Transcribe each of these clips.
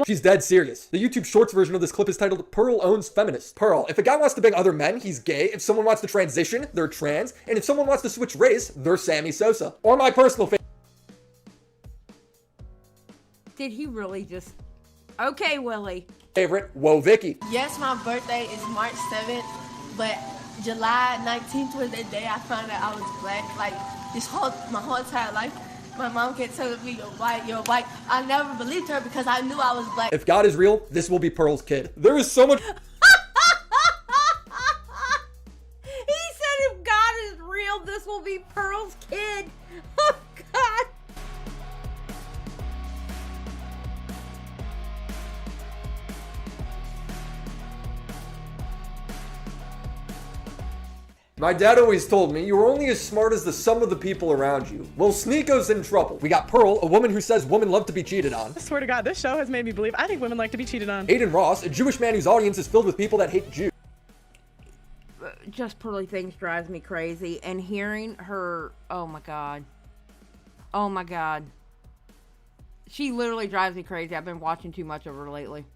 She's dead serious. The YouTube Shorts version of this clip is titled Pearl Owns Feminist. Pearl, if a guy wants to bang other men, he's gay. If someone wants to transition, they're trans. And if someone wants to switch race, they're Sammy Sosa. Or my personal favorite. Did he really just... Okay, Willie. Whoa, Vicky. Yes, my birthday is March 7th, but July 19th was the day I found out I was black. Like, my whole entire life, my mom kept telling me, you're white, you're white. I never believed her because I knew I was black. If God is real, this will be Pearl's kid. There is so much... He said if God is real, this will be Pearl's kid. Oh, God. My dad always told me you were only as smart as the sum of the people around you. Well, Sneako's in trouble. We got Pearl, a woman who says women love to be cheated on. I swear to God, this show has made me believe I think women like to be cheated on. Aiden Ross, a Jewish man whose audience is filled with people that hate Jews. Just Pearly Things drives me crazy. And hearing her, oh my God. Oh my God. She literally drives me crazy. I've been watching too much of her lately.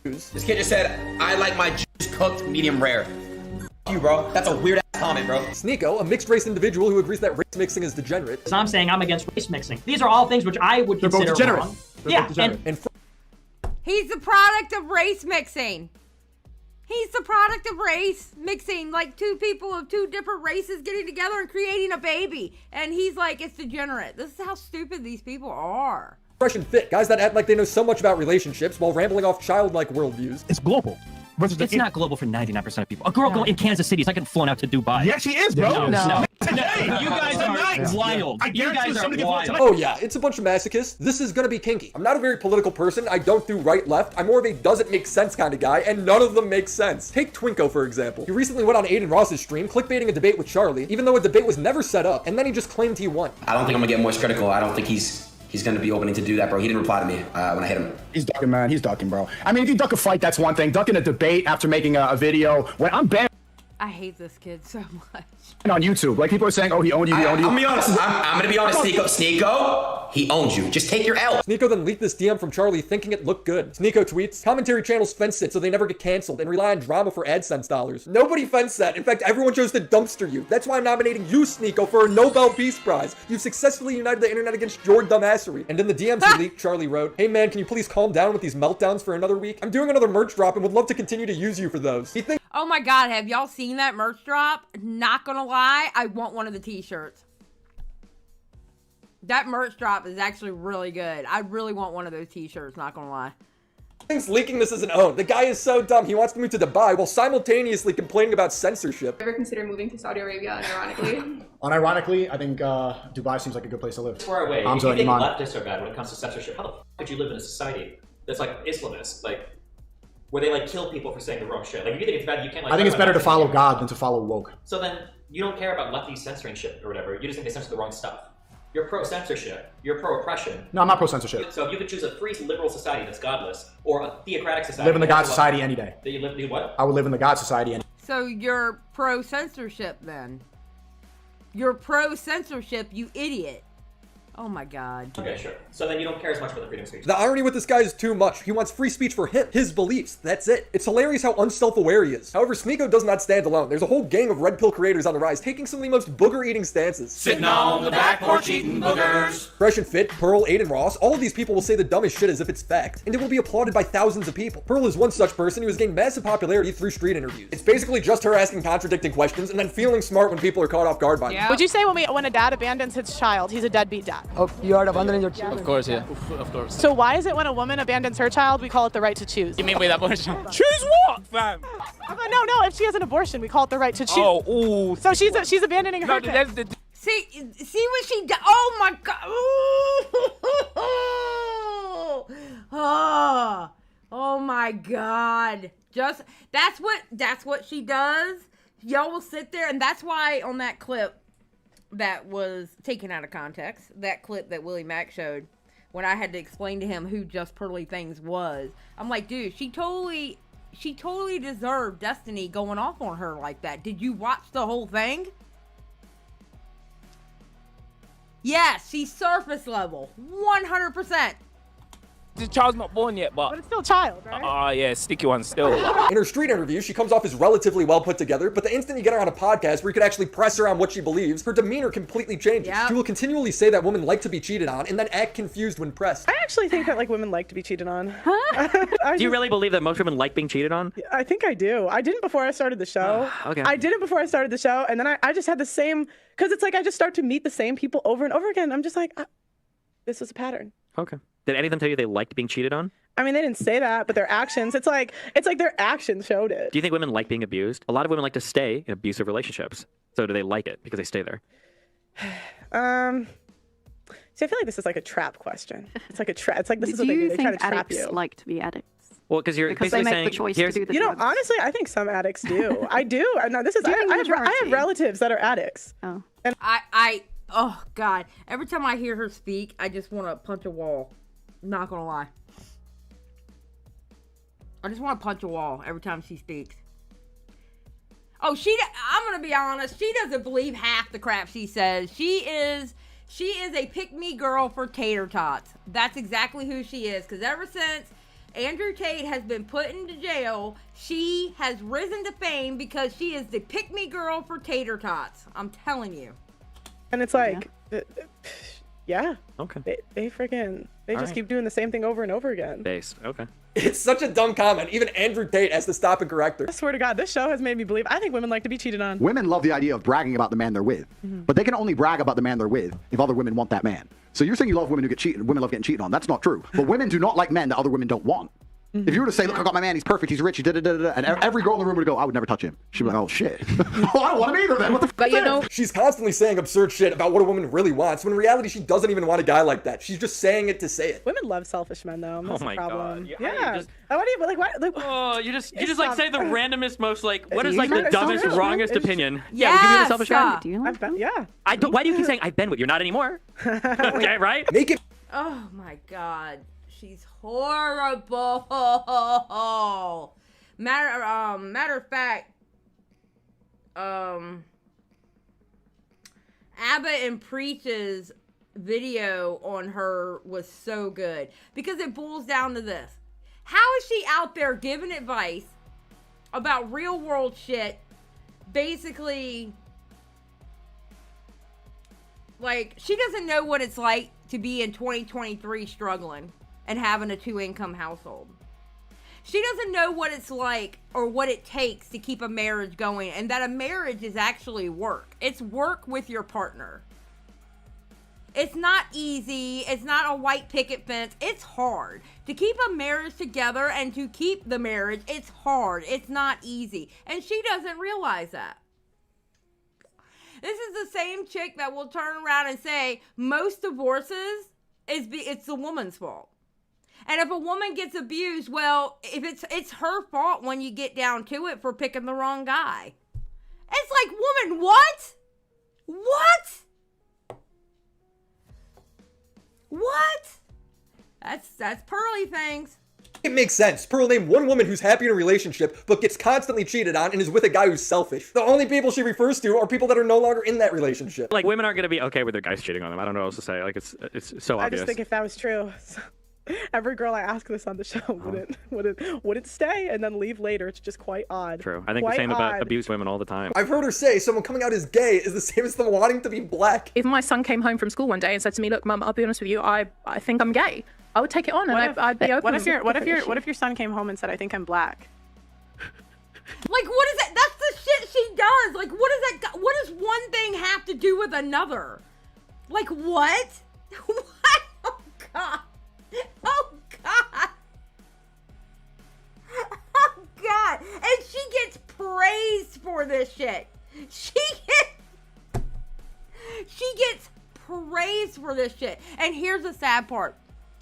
This kid just said, I like my Jews cooked medium rare. You, bro. That's a weird ass comment, bro. Sneako, a mixed race individual who agrees that race mixing is degenerate. So I'm saying I'm against race mixing. These are all things which I would consider both degenerate. wrong. They're both degenerate. And He's the product of race mixing. He's the product of race mixing, like two people of two different races getting together and creating a baby. And he's like, it's degenerate. This is how stupid these people are. Fresh and Fit, guys that act like they know so much about relationships while rambling off childlike worldviews. It's global. It's not global for 99% of people. A girl in Kansas City is not getting flown out to Dubai. Yeah, she is, bro. No. You guys are wild. You guys are wild. Oh yeah, it's a bunch of masochists. This is gonna be kinky. I'm not a very political person. I don't do right left. I'm more of a doesn't make sense kind of guy, and none of them make sense. Take Twinko, for example. He recently went on Aiden Ross's stream, clickbaiting a debate with Charlie, even though a debate was never set up, and then he just claimed he won. I don't think I'm gonna get more critical. I don't think he's going to be opening to do that, bro. He didn't reply to me when I hit him. He's ducking, man. He's ducking, bro. I mean, if you duck a fight, that's one thing. Ducking a debate after making a video, when I'm banned I hate this kid so much. on YouTube, like people are saying, oh, he owned you, he owned you. I'm gonna be honest. I'm gonna be honest, Sneako, he owns you. Just take your L. Sneako then leaked this DM from Charlie thinking it looked good. Sneako tweets, commentary channels fence it so they never get canceled and rely on drama for AdSense dollars. Nobody fenced that. In fact, everyone chose to dumpster you. That's why I'm nominating you, Sneako, for a Nobel Peace Prize. You've successfully united the internet against your dumbassery. And in the DMs he leaked, Charlie wrote, hey man, can you please calm down with these meltdowns for another week? I'm doing another merch drop and would love to continue to use you for those. He thinks Oh my God, have y'all seen that merch drop? Not gonna lie, I want one of the t-shirts. That merch drop is actually really good. I really want one of those t-shirts, not gonna lie. leaking this as an own. The guy is so dumb, he wants to move to Dubai while simultaneously complaining about censorship. Ever consider moving to Saudi Arabia, unironically? Unironically, I think Dubai seems like a good place to live. Far away. If you think leftists are bad when it comes to censorship, how the fuck could you live in a society that's like Islamist, like where they like kill people for saying the wrong shit? Like if you think it's bad, you can't like. I think it's better to follow God than to follow woke. So then you don't care about lefties censoring shit or whatever. You just think they censor the wrong stuff. You're pro-censorship. You're pro-oppression. No, I'm not pro-censorship. So if you could choose a free liberal society that's godless or a theocratic society, Live in the God society any day. That you live, do what? I would live in the God society any day. So you're pro-censorship then? You're pro-censorship, you idiot. Oh my God. Okay, sure. So then you don't care as much about the freedom of speech. The irony with this guy is too much. He wants free speech for him, his beliefs. That's it. It's hilarious how unself-aware he is. However, Sneako does not stand alone. There's a whole gang of red pill creators on the rise, taking some of the most booger-eating stances. Sitting on the back porch eating boogers. Fresh and Fit, Pearl, Aiden Ross, all of these people will say the dumbest shit as if it's fact, and it will be applauded by thousands of people. Pearl is one such person who has gained massive popularity through street interviews. It's basically just her asking contradicting questions and then feeling smart when people are caught off guard by them. Would you say when a dad abandons his child, he's a deadbeat dad? Oh, you heard of abandoning your child? Of course, yeah. Of course. So why is it when a woman abandons her child, we call it the right to choose? You mean wait, abortion? Choose what, fam? No, if she has an abortion, we call it the right to choose. Oh, ooh. So she's abandoning her kid. See what she did. Oh my God. Oh my God. Just that's what she does. Y'all will sit there, and that's why on that clip that was taken out of context, that clip that Willie Mac showed, when I had to explain to him who Just Pearly Things was, I'm like, dude, she totally deserved Destiny going off on her like that. Did you watch the whole thing? Yes, she's surface level, 100%. the child's not born yet, but it's still a child, right? Yeah, sticky one still. In her street interview, she comes off as relatively well put together, but the instant you get her on a podcast where you can actually press her on what she believes, her demeanor completely changes. Yep. She will continually say that women like to be cheated on and then act confused when pressed. I actually think that like women like to be cheated on. Do you really believe that most women like being cheated on? I think I do. I didn't before I started the show. Okay. I did it before I started the show, and then I just had the same, because it's like I just start to meet the same people over and over again. I'm just like, this is a pattern. Okay. Did any of them tell you they liked being cheated on? I mean, they didn't say that, but their actions, it's like their actions showed it. Do you think women like being abused? A lot of women like to stay in abusive relationships. So do they like it because they stay there? See, I feel like this is like a trap question. It's like a trap. It's like this is what they do. They try to trap you. Like to be addicts? Well, because you're basically they make saying, the choice to do the drugs. Honestly, I think some addicts do. I do. No, this is. I have relatives that are addicts. Oh. And oh God! Every time I hear her speak, I just want to punch a wall. I'm not gonna lie. I just want to punch a wall every time she speaks. Oh, I'm gonna be honest. She doesn't believe half the crap she says. She is a pick-me girl for tater tots. That's exactly who she is. Because ever since Andrew Tate has been put into jail, she has risen to fame because she is the pick-me girl for tater tots. I'm telling you. And it's like, yeah. Okay. They just keep doing the same thing over and over again. Based. Okay. It's such a dumb comment. Even Andrew Tate has to stop and correct her. I swear to God, this show has made me believe. I think women like to be cheated on. Women love the idea of bragging about the man they're with, but they can only brag about the man they're with if other women want that man. So you're saying you love women who get cheated, women love getting cheated on. That's not true. But women do not like men that other women don't want. If you were to say, look, I got my man, he's perfect, he's rich, he da-da-da-da-da, and every girl in the room would go, I would never touch him. She'd be like, oh, shit. Well, I don't want him either then. What the f*** But you know, she's constantly saying absurd shit about what a woman really wants, when in reality, she doesn't even want a guy like that. She's just saying it to say it. Women love selfish men, though. That's my the problem. God. Yeah. What do you, like, Oh, you just like say the randomest, most like, what is like not the a dumbest, selfish wrongest man. opinion? Yeah, we'll give you the selfish stop. man. I've been, yeah. Why do you keep saying I've been with you? Not anymore. Okay, right? Make it. oh my God. She's horrible. Matter of fact, Abbott and Preach's video on her was so good because it boils down to this. How is she out there giving advice about real world shit? Basically, like, she doesn't know what it's like to be in 2023 struggling and having a 2-income household. She doesn't know what it's like or what it takes to keep a marriage going, and that a marriage is actually work. It's work with your partner. It's not easy. It's not a white picket fence. It's hard. To keep a marriage together and to keep the marriage, it's hard. It's not easy. And she doesn't realize that. This is the same chick that will turn around and say most divorces it's the woman's fault. And if a woman gets abused, well, if it's her fault when you get down to it for picking the wrong guy. It's like, woman, what? What? That's Pearly Things. It makes sense. Pearl named one woman who's happy in a relationship, but gets constantly cheated on and is with a guy who's selfish. The only people she refers to are people that are no longer in that relationship. Like, women aren't going to be okay with their guys cheating on them. I don't know what else to say. Like, it's so obvious. I just think if that was true, every girl I ask this on the show wouldn't stay and then leave later. It's just quite odd. True. I think the same about abused women all the time. I've heard her say someone coming out as gay is the same as them wanting to be black. If my son came home from school one day and said to me, look, Mum, I'll be honest with you, I think I'm gay, I would take it on and I'd be open. What if your son came home and said, I think I'm black? Like, what is that? That's the shit she does. Like, what is that? What does one thing have to do with another? Like, what? What? Oh, God. Oh, God. Oh, God. And she gets praised for this shit. She gets praised for this shit. And here's the sad part.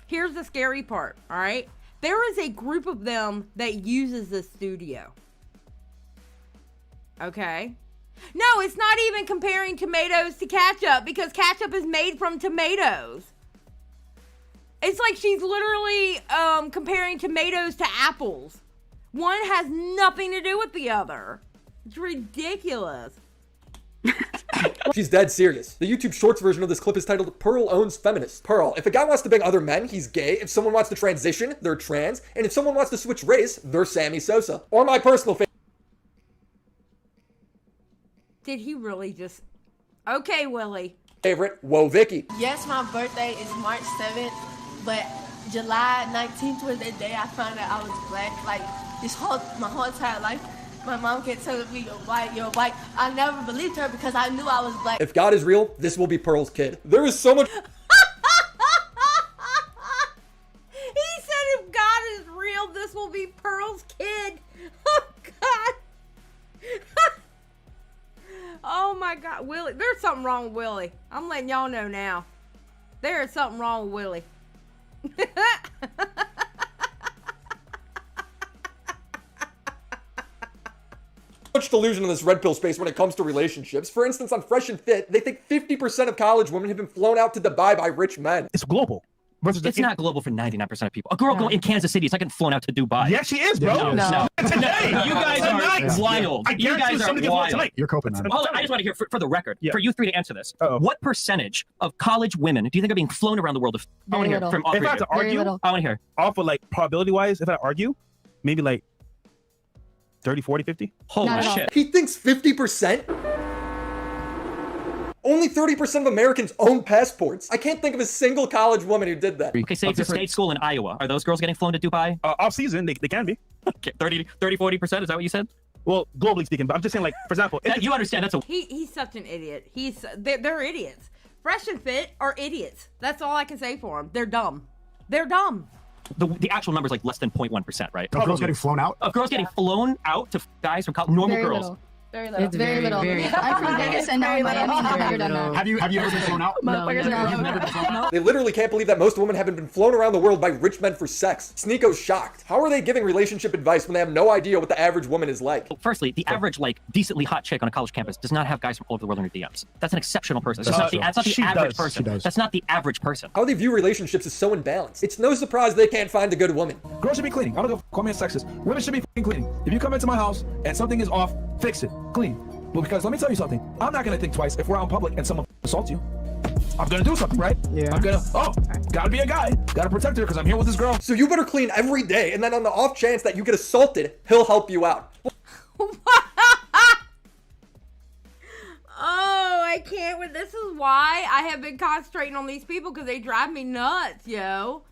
Here's the scary part, all right? There is a group of them that uses the studio. Okay? No, it's not even comparing tomatoes to ketchup because ketchup is made from tomatoes. It's like she's literally comparing tomatoes to apples. One has nothing to do with the other. It's ridiculous. She's dead serious. The YouTube Shorts version of this clip is titled Pearl Owns Feminist. Pearl, if a guy wants to bang other men, he's gay. If someone wants to transition, they're trans. And if someone wants to switch race, they're Sammy Sosa. Or my personal favorite. Did he really just... Okay, Willie. Whoa Vicky. Yes, my birthday is March 7th, but July 19th was the day I found out I was black. Like, my whole entire life, my mom kept telling me, you're white, you're white. I never believed her because I knew I was black. If God is real, this will be Pearl's kid. There is so much... He said if God is real, this will be Pearl's kid. Oh, God. Oh, my God. Willie, there's something wrong with Willie. I'm letting y'all know now. There is something wrong with Willie. Much delusion in this red pill space when it comes to relationships. For instance, on Fresh and Fit, they think 50% of college women have been flown out to Dubai by rich men. It's global. It's not global for 99% of people. A girl in Kansas City is not getting flown out to Dubai. Yeah, she is, bro. No. Today. You guys are wild. You guys are wild. Tonight. You're coping on it. Hold on, I just want to hear, for the record, for you three to answer this. What percentage of college women do you think are being flown around the world? I want to hear from all three. If I had to argue, I want to hear. Off of like probability-wise, if I argue, maybe like 30, 40, 50. Holy shit. He thinks 50%? Only 30% of Americans own passports. I can't think of a single college woman who did that. Okay, say it's a state school in Iowa. Are those girls getting flown to Dubai? Off season, they can be. Okay, 30, 40%, is that what you said? Well, globally speaking, but I'm just saying, like, for example... you understand, that's a... He's such an idiot. They're idiots. Fresh and Fit are idiots. That's all I can say for them. They're dumb. They're dumb. The actual number is like less than 0.1%, right? Of girls getting flown out? Of girls getting flown out to guys from college, normal girls. Little. Very little. It's very little. I'm from Vegas and now in Miami. Never done that. Have you ever been flown out? No. You've never been flown out? They literally can't believe that most women haven't been flown around the world by rich men for sex. Sneako's shocked. How are they giving relationship advice when they have no idea what the average woman is like? Firstly, the average, like, decently hot chick on a college campus does not have guys from all over the world in her DMs. That's an exceptional person. That's not the average person. That's not the average person. How they view relationships is so imbalanced. It's no surprise they can't find a good woman. Girls should be cleaning. I don't know if call me a sexist. Women should be cleaning. If you come into my house and something is off, fix it. Clean. Well, because let me tell you something. I'm not gonna think twice if we're out in public and someone assaults you. I'm gonna do something, right? Yeah. I'm gonna, gotta be a guy. Gotta protect her because I'm here with this girl. So you better clean every day, and then on the off chance that you get assaulted, he'll help you out. Oh, I can't with this is why I have been concentrating on these people because they drive me nuts, yo.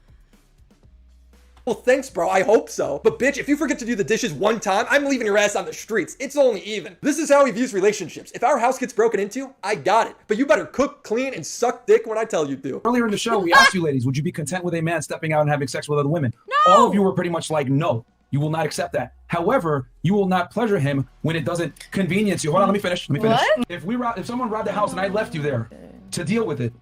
Well, thanks, bro. I hope so. But bitch, if you forget to do the dishes one time, I'm leaving your ass on the streets. It's only even. This is how he views relationships. If our house gets broken into, I got it. But you better cook, clean, and suck dick when I tell you to. Earlier in the show, we asked you ladies, would you be content with a man stepping out and having sex with other women? No! All of you were pretty much like, no, you will not accept that. However, you will not pleasure him when it doesn't convenience you. Hold on, let me finish. What? If someone robbed the house and I left you there to deal with it,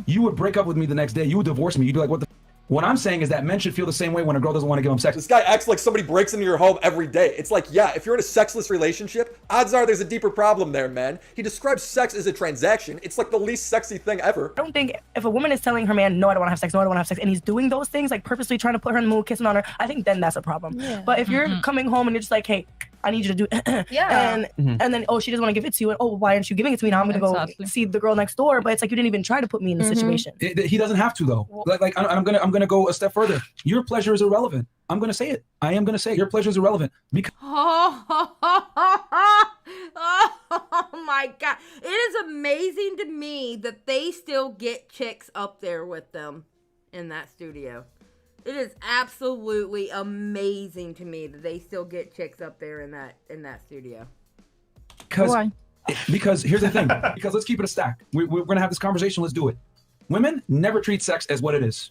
you would break up with me the next day. You would divorce me. You'd be like, what the What I'm saying is that men should feel the same way when a girl doesn't want to give them sex. This guy acts like somebody breaks into your home every day. It's like, yeah, if you're in a sexless relationship, odds are there's a deeper problem there, man. He describes sex as a transaction. It's like the least sexy thing ever. I don't think if a woman is telling her man, no, I don't want to have sex, no, I don't want to have sex, and he's doing those things, like purposely trying to put her in the mood, kissing on her, I think then that's a problem. Yeah. But if you're coming home and you're just like, hey, I need you to do and then, oh, she doesn't want to give it to you, and oh, why aren't you giving it to me? Now I'm gonna go see the girl next door. But it's like you didn't even try to put me in the situation. He doesn't have to though. I'm gonna go a step further. Your pleasure is irrelevant. I'm gonna say it. I am gonna say it. Your pleasure is irrelevant because. Oh my God! It is amazing to me that they still get chicks up there with them in that studio. It is absolutely amazing to me that they still get chicks up there in that studio. Because here's the thing. Because let's keep it a stack. We're gonna have this conversation. Let's do it. Women never treat sex as what it is.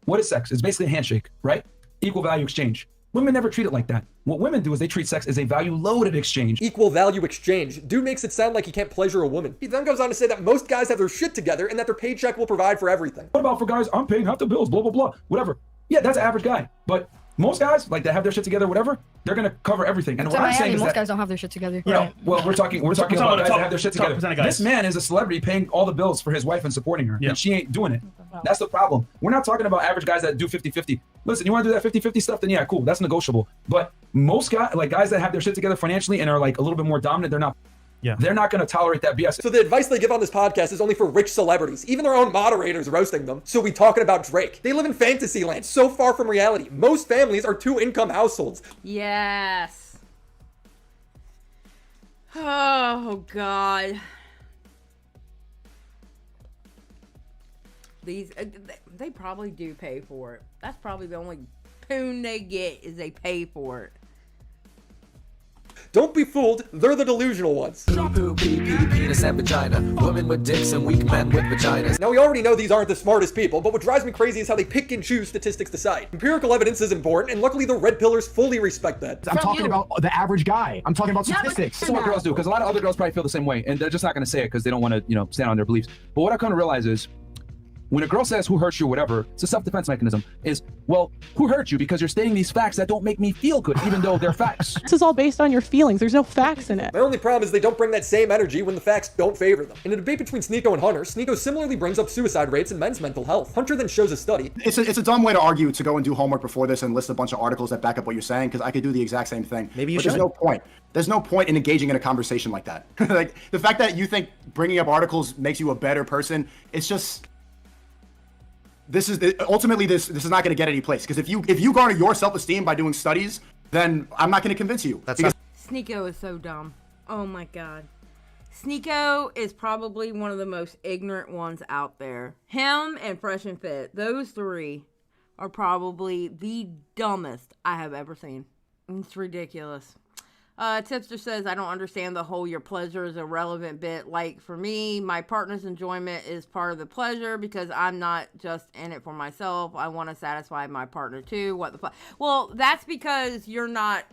What is sex? It's basically a handshake, right? Equal value exchange. Women never treat it like that. What women do is they treat sex as a value-loaded exchange. Equal value exchange. Dude makes it sound like he can't pleasure a woman. He then goes on to say that most guys have their shit together and that their paycheck will provide for everything. What about for guys? I'm paying half the bills, blah, blah, blah, whatever. Yeah, that's an average guy. But most guys, like, that have their shit together, whatever, they're gonna cover everything. And what I'm saying is most guys don't have their shit together. No, well, we're talking about guys that have their shit together. This man is a celebrity paying all the bills for his wife and supporting her, and she ain't doing it. That's the problem. We're not talking about average guys that do 50-50. Listen, you want to do that 50-50 stuff, then yeah, cool, that's negotiable. But most guys, like guys that have their shit together financially and are like a little bit more dominant, they're not. Yeah. They're not going to tolerate that BS. So the advice they give on this podcast is only for rich celebrities. Even their own moderators roasting them. So we talking about Drake. They live in fantasy land, so far from reality. Most families are 2-income households. Yes. Oh, God. These, they probably do pay for it. That's probably the only poon they get is they pay for it. Don't be fooled, they're the delusional ones. Penis and vagina. Women with dicks and weak men with vaginas. Now we already know these aren't the smartest people, but what drives me crazy is how they pick and choose statistics to cite. Empirical evidence is important, and luckily the red pillars fully respect that. I'm talking about the average guy. I'm talking about statistics. That's what girls do, because a lot of other girls probably feel the same way, and they're just not going to say it because they don't want to, stand on their beliefs. But what I come to realize is, when a girl says who hurt you or whatever, it's a self-defense mechanism, is, well, who hurt you? Because you're stating these facts that don't make me feel good, even though they're facts. This is all based on your feelings. There's no facts in it. My only problem is they don't bring that same energy when the facts don't favor them. In a debate between Sneako and Hunter, Sneako similarly brings up suicide rates and men's mental health. Hunter then shows a study. It's a dumb way to argue to go and do homework before this and list a bunch of articles that back up what you're saying, because I could do the exact same thing. Maybe you but should. There's no point. There's no point in engaging in a conversation like that. Like, the fact that you think bringing up articles makes you a better person, it's just... ultimately this is not going to get any place, because if you garner your self-esteem by doing studies, then I'm not going to convince you. Sneako is so dumb. Oh my God. Sneako is probably one of the most ignorant ones out there. Him and FreshAndFit, those three are probably the dumbest I have ever seen. It's ridiculous. Tipster says, I don't understand the whole your pleasure is a relevant bit. Like, for me, my partner's enjoyment is part of the pleasure because I'm not just in it for myself. I want to satisfy my partner too. What the fuck? Well, that's because you're not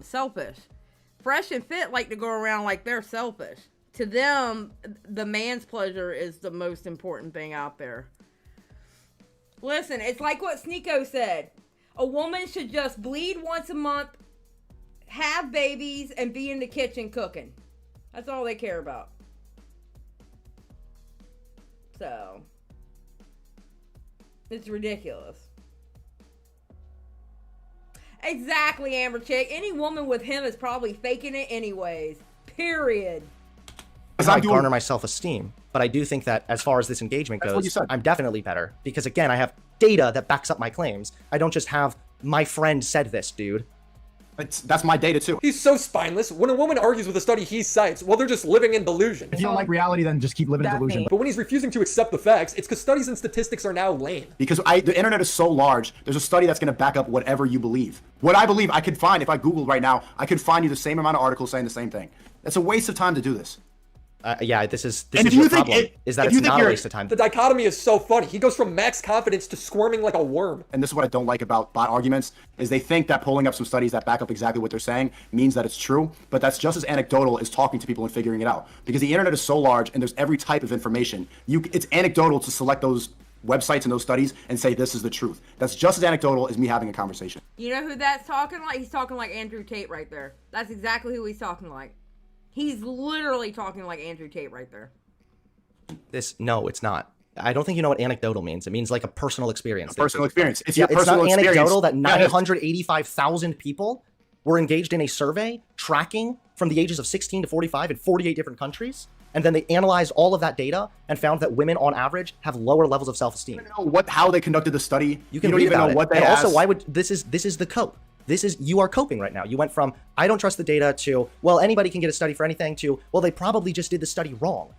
selfish. FreshAndFit like to go around like they're selfish. To them, the man's pleasure is the most important thing out there. Listen, it's like what Sneako said. A woman should just bleed once a month, have babies, and be in the kitchen cooking. That's all they care about. So, it's ridiculous. Exactly, Amber Chick. Any woman with him is probably faking it anyways. Period. I garner my self-esteem, but I do think that as far as this engagement goes, I'm definitely better. Because again, I have data that backs up my claims. I don't just have, my friend said this, dude. That's my data too. He's so spineless. When a woman argues with a study he cites, well, they're just living in delusion. If you don't like reality, then just keep living in delusion. But when he's refusing to accept the facts, it's because studies and statistics are now lame. Because the internet is so large, there's a study that's going to back up whatever you believe. What I believe, I could find, if I Googled right now, I could find you the same amount of articles saying the same thing. It's a waste of time to do this. Yeah, this is your problem, is that it's not a waste of time. The dichotomy is so funny. He goes from max confidence to squirming like a worm. And this is what I don't like about bot arguments, is they think that pulling up some studies that back up exactly what they're saying means that it's true, but that's just as anecdotal as talking to people and figuring it out. Because the internet is so large and there's every type of information. It's anecdotal to select those websites and those studies and say this is the truth. That's just as anecdotal as me having a conversation. You know who that's talking like? He's talking like Andrew Tate right there. That's exactly who he's talking like. He's literally talking like Andrew Tate right there. No, it's not. I don't think you know what anecdotal means. It means like a personal experience. Personal experience. It's not anecdotal that 985,000 people were engaged in a survey tracking from the ages of 16 to 45 in 48 different countries. And then they analyzed all of that data and found that women on average have lower levels of self-esteem. You know how they conducted the study. You can don't read even about know what they and asked. also, why would this is the cope. You are coping right now. You went from, I don't trust the data, to, well, anybody can get a study for anything, to, well, they probably just did the study wrong.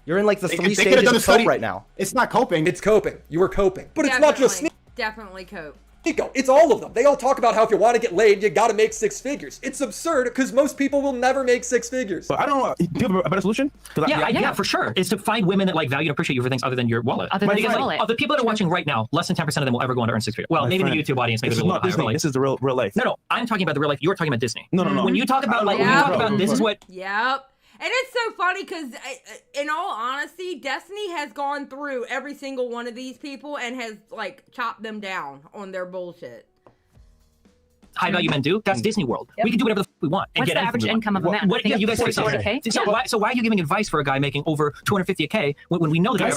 You're in like the three stages of cope right now. It's not coping. It's coping. You were coping. But it's not just Sneako. Definitely cope. It's all of them. They all talk about how if you want to get laid, you gotta make 6 figures. It's absurd because most people will never make 6 figures. But I don't know. Do you have a better solution? Yeah, for sure. It's to find women that like value and appreciate you for things other than your wallet. Other than your wallet. Of the people that are watching right now, less than 10% of them will ever go on to earn 6 figures. Well, maybe the YouTube audience, maybe this is not Disney. This is the real life. No, I'm talking about the real life. You're talking about Disney. No. When you talk about this is what. Yep. And it's so funny because, in all honesty, Destiny has gone through every single one of these people and has, like, chopped them down on their bullshit. high value men do? That's Disney World. We can do whatever the we want and What's get the anything average we want. income of a man? What, I think yeah, you guys say 40K. so why are you giving advice for a guy making over 250K when we know the guy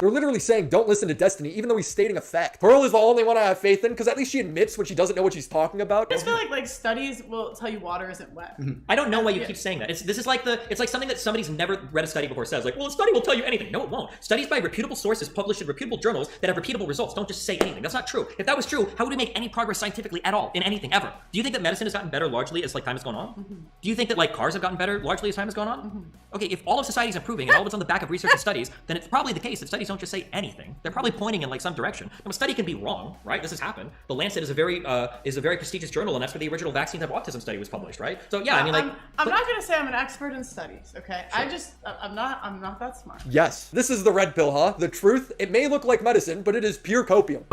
They're literally saying don't listen to Destiny, even though he's stating a fact. Pearl is the only one I have faith in, because at least she admits when she doesn't know what she's talking about. I just feel like studies will tell you water isn't wet. I don't know why you keep saying that. It's like something that somebody's never read a study before says, like, well, a study will tell you anything. No, it won't. Studies by reputable sources published in reputable journals that have repeatable results don't just say anything. That's not true. If that was true, how would we make any progress scientifically at all in anything ever? Do you think that medicine has gotten better largely as time has gone on? Do you think that cars have gotten better largely as time has gone on? Okay, if all of society is improving and all of it's on the back of research and studies, then it's probably the case that studies don't just say anything. They're probably pointing in some direction. Now, a study can be wrong, right? This has happened. The Lancet is a very prestigious journal, and that's where the original vaccine type autism study was published, right? So yeah, I mean, I'm not gonna say I'm an expert in studies, okay? Sure. I'm not that smart. Yes, this is the red pill, huh? The truth, it may look like medicine, but it is pure copium.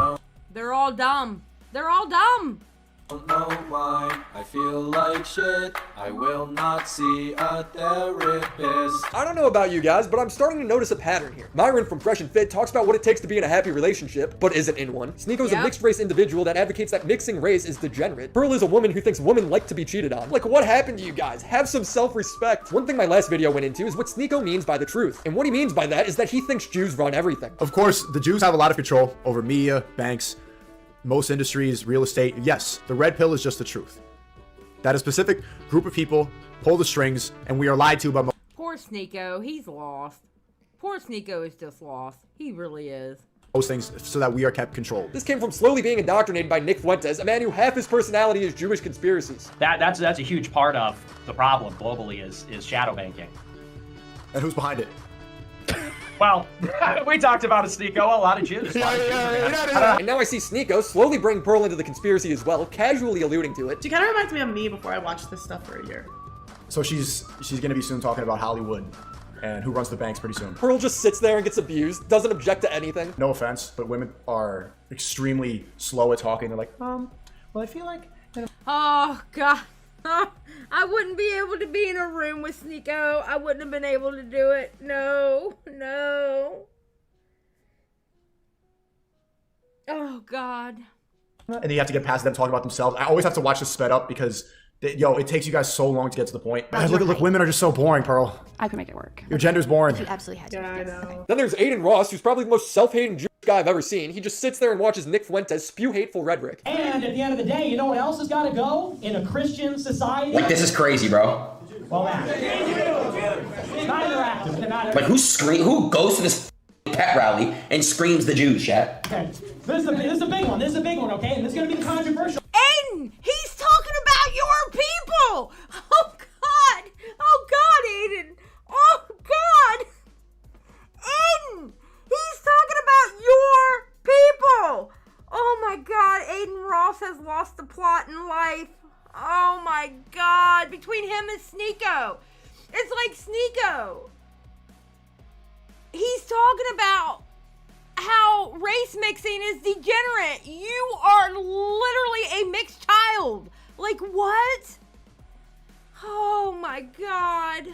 They're all dumb. They're all dumb. Don't know why I feel like shit. I will not see a therapist. I don't know about you guys, but I'm starting to notice a pattern here. Myron from Fresh and Fit talks about what it takes to be in a happy relationship, but isn't in one. Sneako's a mixed race individual that advocates that mixing race is degenerate. Pearl is a woman who thinks women like to be cheated on. Like, what happened to you guys? Have some self-respect. One thing my last video went into is what Sneako means by the truth. And what he means by that is that he thinks Jews run everything. Of course, the Jews have a lot of control over media, banks, most industries, real estate. Yes, the red pill is just the truth. That a specific group of people pull the strings, and we are lied to by Poor Sneako, he's lost. Poor Sneako is just lost. He really is. most things so that we are kept controlled. This came from slowly being indoctrinated by Nick Fuentes, a man who half his personality is Jewish conspiracies. That's a huge part of the problem globally is shadow banking. And who's behind it? Well, we talked about it, Sneako. A lot of Jews. And now I see Sneako slowly bring Pearl into the conspiracy as well, casually alluding to it. She kind of reminds me of me before I watched this stuff for a year. So she's gonna be soon talking about Hollywood and who runs the banks pretty soon. Pearl just sits there and gets abused, doesn't object to anything. No offense, but women are extremely slow at talking. They're like, well, I feel like... Oh, God. I wouldn't be able to be in a room with Sneako. I wouldn't have been able to do it. No, no. Oh, God. And then you have to get past them talking about themselves. I always have to watch this sped up because, it takes you guys so long to get to the point. Look, women are just so boring, Pearl. I could make it work. Your gender's boring. She absolutely had to. Yeah, I know. Then there's Aiden Ross, who's probably the most self-hating Jewish guy I've ever seen. He just sits there and watches Nick Fuentes spew hateful rhetoric. And at the end of the day, you know what else has got to go in a Christian society? Like, this is crazy, bro. Well, that. Not interactive. They're not Like, who goes to this pet rally and screams the Jews, chat? Okay. This is a big one. This is a big one, okay? And this is going to be controversial. Aiden! He's talking about your people! Oh, God! Oh, God, Aiden! Oh, God! Aiden! He's talking about your people! Oh, my God. Aiden Ross has lost the plot in life. Oh, my God. Between him and Sneako. It's like Sneako. He's talking about how race mixing is degenerate. You are literally a mixed child. Like, what? Oh my God.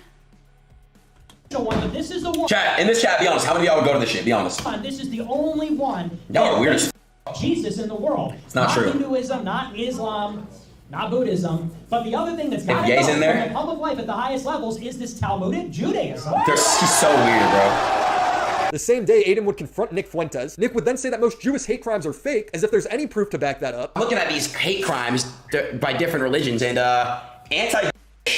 This is the one. Chat, in this chat, be honest. How many of y'all would go to this shit? Be honest. This is the only one. Y'all are weird as Jesus in the world. It's not true. Hinduism, not Islam, not Buddhism. But the other thing that's got to Ye's go in there? from the public life at the highest levels is this Talmudic Judaism. He's so weird, bro. The same day Aiden would confront Nick Fuentes, Nick would then say that most Jewish hate crimes are fake, as if there's any proof to back that up. Looking at these hate crimes by different religions, and anti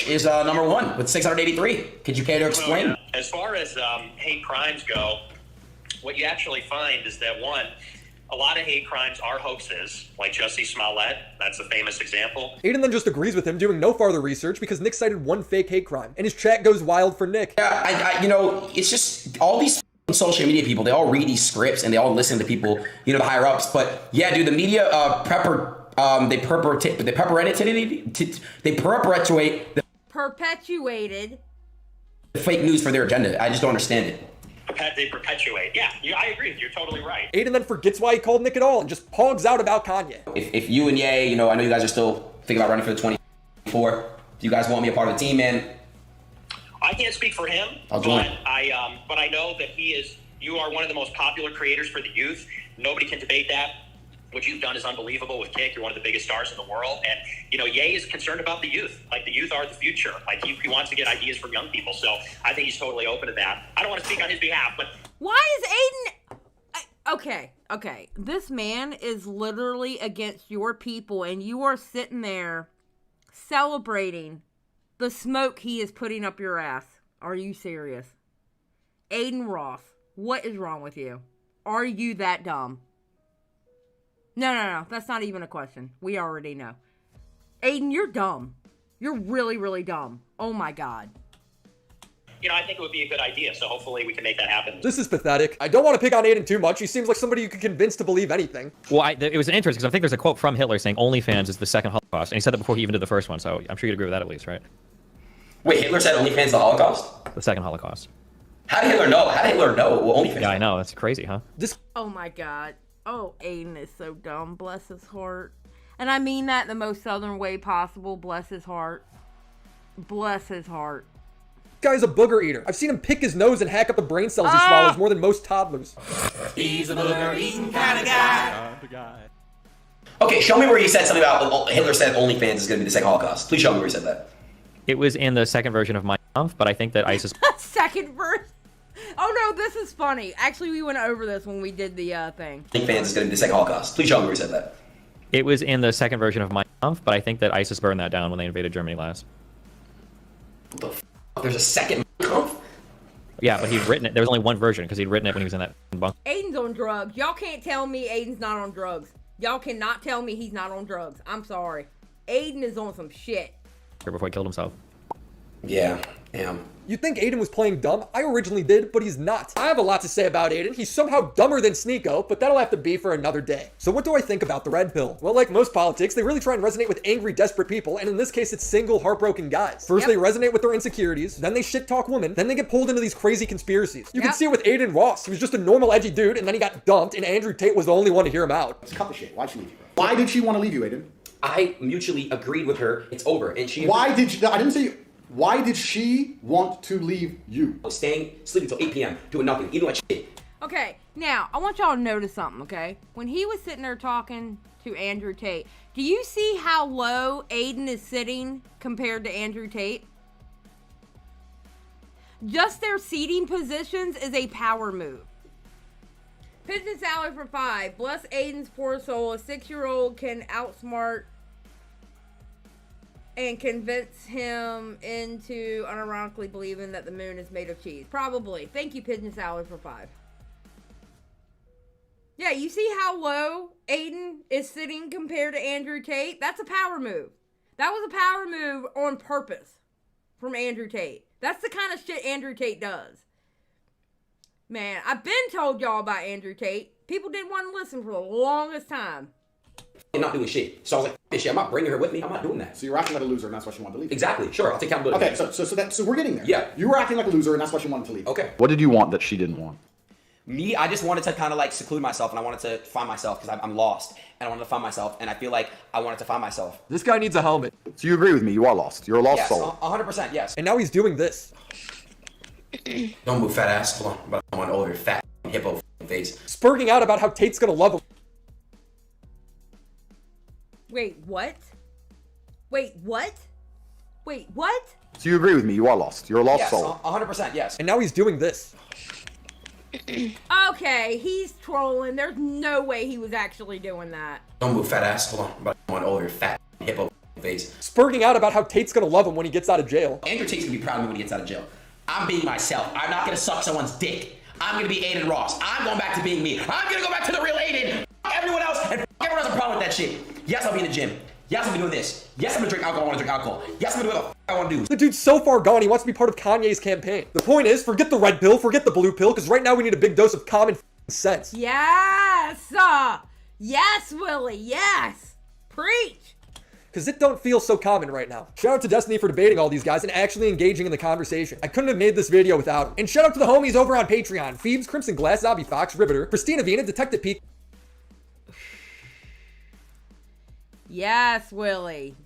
is number one with 683. Could you care to explain? Well, yeah. As far as hate crimes go, what you actually find is that, one, a lot of hate crimes are hoaxes, like Jussie Smollett. That's a famous example. Aiden then just agrees with him, doing no farther research because Nick cited one fake hate crime, and his chat goes wild for Nick. Yeah, it's just all these social media people, they all read these scripts and they all listen to people, the higher ups. But yeah, dude, the media they perpetuated the fake news for their agenda. I just don't understand it. They perpetuate. Yeah, I agree. You're totally right. Aiden then forgets why he called Nick at all and just hogs out about Kanye. If you and Ye, I know you guys are still thinking about running for the 24. Do you guys want me a part of the team, man? I can't speak for him, I'll join. but I know that you are one of the most popular creators for the youth. Nobody can debate that. What you've done is unbelievable with Kick. You're one of the biggest stars in the world. And, you know, Ye is concerned about the youth. Like, the youth are the future. Like, he wants to get ideas from young people. So I think he's totally open to that. I don't want to speak on his behalf, but... Why is Aiden... Okay. This man is literally against your people, and you are sitting there celebrating the smoke he is putting up your ass. Are you serious? Aiden Ross, what is wrong with you? Are you that dumb? No. That's not even a question. We already know. Aiden, you're dumb. You're really, really dumb. Oh my God. You know, I think it would be a good idea. So hopefully we can make that happen. This is pathetic. I don't want to pick on Aiden too much. He seems like somebody you could convince to believe anything. Well, it was an interesting, because I think there's a quote from Hitler saying OnlyFans is the second Holocaust. And he said that before he even did the first one. So I'm sure you'd agree with that at least, right? Wait, Hitler said OnlyFans is the Holocaust? The second Holocaust. How did Hitler know? How did Hitler know OnlyFans? Yeah, I know. That's crazy, huh? Oh my God. Oh, Aiden is so dumb. Bless his heart. And I mean that in the most southern way possible. Bless his heart. Bless his heart. This guy's a booger eater. I've seen him pick his nose and hack up the brain cells he swallows more than most toddlers. He's a booger eating kind of guy. Okay, show me where he said something about Hitler said OnlyFans is going to be the second Holocaust. Please show me where he said that. It was in the second version of Mein Kampf, but I think that ISIS... Second verse. Oh no, this is funny. Actually, we went over this when we did the thing. OnlyFans is going to be the second Holocaust. Please show me where he said that. It was in the second version of Mein Kampf, but I think that ISIS burned that down when they invaded Germany last. What the f***? There's a second Mein Kampf? Yeah, but he'd written it. There was only one version because he'd written it when he was in that bunker. Aiden's on drugs. Y'all can't tell me Aiden's not on drugs. Y'all cannot tell me he's not on drugs. I'm sorry. Aiden is on some shit. Before he killed himself. Yeah. You think Aiden was playing dumb? I originally did, but he's not. I have a lot to say about Aiden. He's somehow dumber than Sneako, but that'll have to be for another day. So what do I think about the red pill? Well, like most politics, they really try and resonate with angry, desperate people, and in this case, it's single, heartbroken guys. First, they resonate with their insecurities, then they shit-talk women, then they get pulled into these crazy conspiracies. You can see it with Aiden Ross. He was just a normal, edgy dude, and then he got dumped, and Andrew Tate was the only one to hear him out. Let's cut the shit. Why'd she leave you, bro? Why did she want to leave you, Aiden? I mutually agreed with her. It's over. And she... Why did she... I didn't say... Why did she want to leave you? Staying, sleeping till 8 p.m., doing nothing, eating like shit. Okay, now, I want y'all to notice something, okay? When he was sitting there talking to Andrew Tate, do you see how low Aiden is sitting compared to Andrew Tate? Just their seating positions is a power move. Pigeon Salad for 5. Bless Aiden's poor soul. A 6-year-old can outsmart and convince him into unironically believing that the moon is made of cheese. Probably. Thank you, Pigeon Salad for 5. Yeah, you see how low Aiden is sitting compared to Andrew Tate? That's a power move. That was a power move on purpose from Andrew Tate. That's the kind of shit Andrew Tate does. Man, I've been told y'all about Andrew Tate. People didn't want to listen for the longest time. And not doing shit. So I was like, this shit, I'm not bringing her with me. I'm not doing that. So you're acting like a loser, and that's why she wanted to leave. Exactly. Sure, I'll take accountability. Okay, so we're getting there. Yeah. You were acting like a loser, and that's why she wanted to leave. Okay. What did you want that she didn't want? Me, I just wanted to kind of like seclude myself, and I wanted to find myself because I'm lost, and I wanted to find myself, and I feel like I wanted to find myself. This guy needs a helmet. So you agree with me? You are lost. You're a lost soul. 100%, yes. And now he's doing this. Don't move, fat ass. Hold on. I'm on over your fat hippo face. Spurging out about how Tate's gonna love him. Wait, what? Wait, what? Wait, what? So you agree with me? You are lost. You're a lost soul. 100%, yes. And now he's doing this. Okay, he's trolling. There's no way he was actually doing that. Don't move, fat ass. Hold on. I'm on over your fat hippo face. Spurging out about how Tate's gonna love him when he gets out of jail. Andrew Tate's gonna be proud of me when he gets out of jail. I'm being myself. I'm not gonna suck someone's dick. I'm gonna be Aiden Ross. I'm going back to being me. I'm gonna go back to the real Aiden. Fuck everyone else, and fuck everyone else has a problem with that shit. Yes, I'll be in the gym. Yes, I'll be doing this. Yes, I'm gonna drink alcohol. I wanna drink alcohol. Yes, I'm gonna do what the fuck I wanna do. The dude's so far gone, he wants to be part of Kanye's campaign. The point is, forget the red pill, forget the blue pill, because right now we need a big dose of common sense. Yes! Yes, Willie, yes! Preach! Because it don't feel so common right now. Shout out to Destiny for debating all these guys and actually engaging in the conversation. I couldn't have made this video without him. And shout out to the homies over on Patreon. Phoebes, Crimson Glass, Zombie Fox, Riveter, Christina Vina, Detective Peak. Yes, Willie.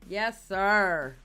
Yes, sir.